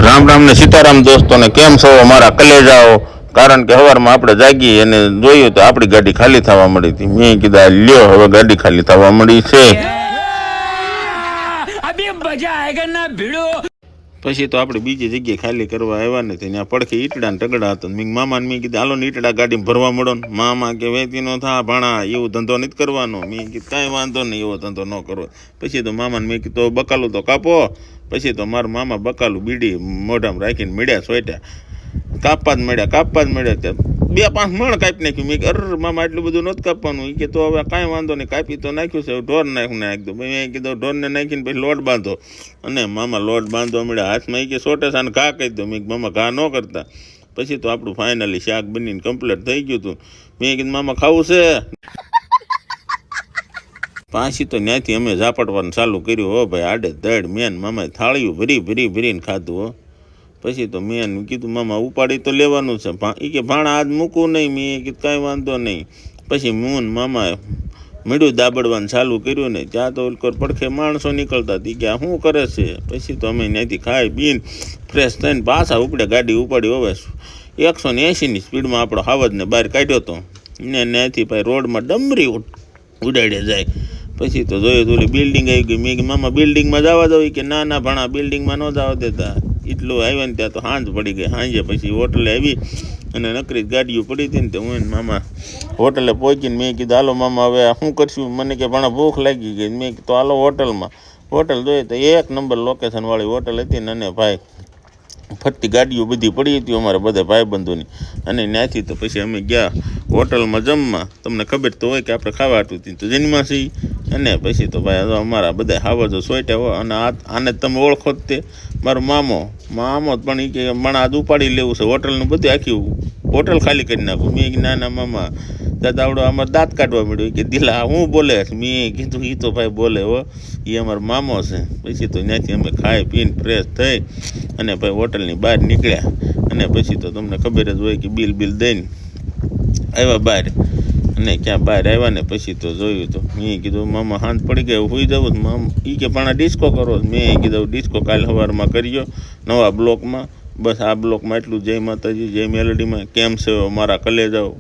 રામ રામ ને સીતારામ દોસ્તોને કેમ છો અમારા કલેજાઓ। કારણ કે સવારમાં આપણે જાગી અને જોયું તો આપણી ગાડી ખાલી થવા મળી હતી। મેં કીધા લ્યો હવે ગાડી ખાલી થવા મળી છે। પછી તો આપણે બીજી જગ્યાએ ખાલી કરવા આવ્યા ને ત્યાં પડખે ઈટડા ને ટગડા હતા। મેં મામાને મેં કીધું હાલો ને ઈટડા ગાડીમાં ભરવા મળો ને। મામા કે વેચી નો થા ભાણા એવો ધંધો નથી કરવાનો। મેં કીધું કાંઈ વાંધો નહીં એવો ધંધો ન કરવો। પછી તો મામાને મેં કીધું બકાલું તો કાપો। પછી તો મારા મામા બકાલું બીડી મોઢામાં રાખીને મળ્યા સોટ્યા કાપવા જ મળ્યા ત્યાં 2-5 મણ કાપી નાખ્યું। મેં અર મામા એટલું બધું નહોતું કાપવાનું। એ કે તો હવે કાંઈ વાંધો નહીં કાપી તો નાખ્યું છે ઢોર નાખી દો। મેં કીધું ઢોરને નાખીને પછી લોટ બાંધો અને મામા લોટ બાંધવા મળ્યા હાથમાં। એ કે સોટે સાને ઘા કહી દો। મેં મામા ઘા ન કરતા। પછી તો આપણું ફાઇનલી શાક બનીને કમ્પ્લીટ થઈ ગયું હતું। મેં કીધું મામા ખાવું છે। પાછી તો ત્યાંથી અમે ઝાપટવાનું ચાલુ કર્યું હો ભાઈ આડે દડ મેન મામાએ થાળીયું ભરીને ખાધું હો। પછી તો મેં કીધું મામા ઉપાડી તો લેવાનું છે। એ કે ભાણા આજ મૂકવું નહીં। મેં કીધું કાંઈ વાંધો નહીં। પછી મૂન મામાએ મીઠું દાબડવાનું ચાલુ કર્યું ને ત્યાં તો પડખે માણસો નીકળતા હતી કે શું કરે છે। પછી તો અમે ત્યાંથી ખાઈ પીને ફ્રેશ થઈને પાછા ઉપડે ગાડી ઉપાડી હવે 180ની સ્પીડમાં આપણો હાવજને બહાર કાઢ્યો હતો ને ત્યાંથી ભાઈ રોડમાં ડમરી ઉડાડે જાય। પછી તો જોયું તો ઓલી બિલ્ડિંગ આવી ગઈ। મેં કે મામા બિલ્ડિંગમાં જવા દઉં કે ના ભાણા બિલ્ડિંગમાં ન જવા દેતા। એટલું આવ્યા ને ત્યાં તો સાંજ પડી ગઈ। સાંજે પછી હોટલે આવી અને નકરી ગાડીઓ પડી હતી ને તો હું મામા હોટલે પહોંચીને મેં કીધું હાલો મામા હવે શું કરશું। મને કે ભાણા ભૂખ લાગી ગઈ। મેં કીધું હાલો હોટલમાં। હોટલ જોઈએ તો 1 નંબર લોકેશનવાળી હોટલ હતી ને અને ભાઈ ફરતી ગાડીઓ બધી પડી હતી અમારા બધા ભાઈબંધોની। અને ત્યાંથી તો પછી અમે ગયા હોટલમાં જમવા। તમને ખબર તો હોય કે આપણે ખાવા હતું તો જન્મા છીએ। અને પછી તો ભાઈ અમારા બધા હાવજો સોટ્યા હોય અને આને તમે ઓળખો જ તે મારો મામો પણ એ કે મને આજ ઉપાડી લેવું છે હોટલનું બધું આખી હોટલ ખાલી કરી નાખું। મેં નાના મામા દાદા આવડો અમારે દાંત કાઢવા મળ્યું કે દિલા હું બોલે। મેં કીધું એ તો ભાઈ બોલે હો એ અમારો મામો છે। પછી તો ત્યાંથી અમે ખાઈ પીને ફ્રેશ થઈ અને ભાઈ હોટલની બહાર નીકળ્યા। અને પછી તો તમને ખબર જ હોય કે બિલ દઈને આવ્યા બહાર। અને ક્યાં બહાર આવ્યા ને પછી તો જોયું તો મેં કીધું મામા હાથ પડી ગયા હોઈ જવું મામા। એ કે પણ ડિસ્કો કરો। મેં કીધું ડિસ્કો કાલ સવારમાં કર્યો નવા બ્લોકમાં। બસ આ બ્લોકમાં એટલું। જય માતાજી જય મેલડીમાં। કેમ છે મારા કલેજાઓ।